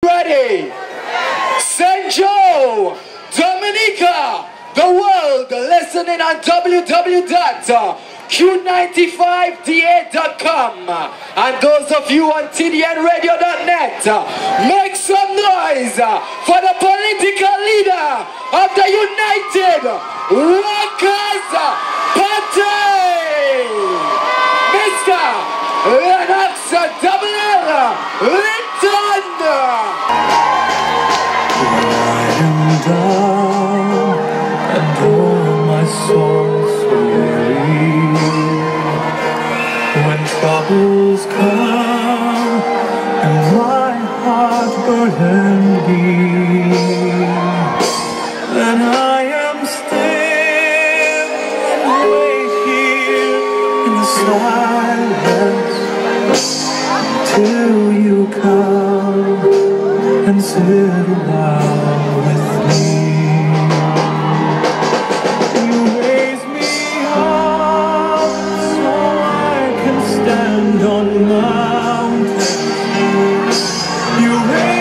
Ready? St. Joe, Dominica, the world listening on www.q95da.com, and those of you on tdnradio.net, make some noise for the political leader of the United Workers Party, Mr. Lennox Double L Linton. Down and all my soul so weary. When troubles come and my heart burden deep, then I am still and wait here in the silence till you come and sit a while with me. You raise me up so I can stand on mountains. You raise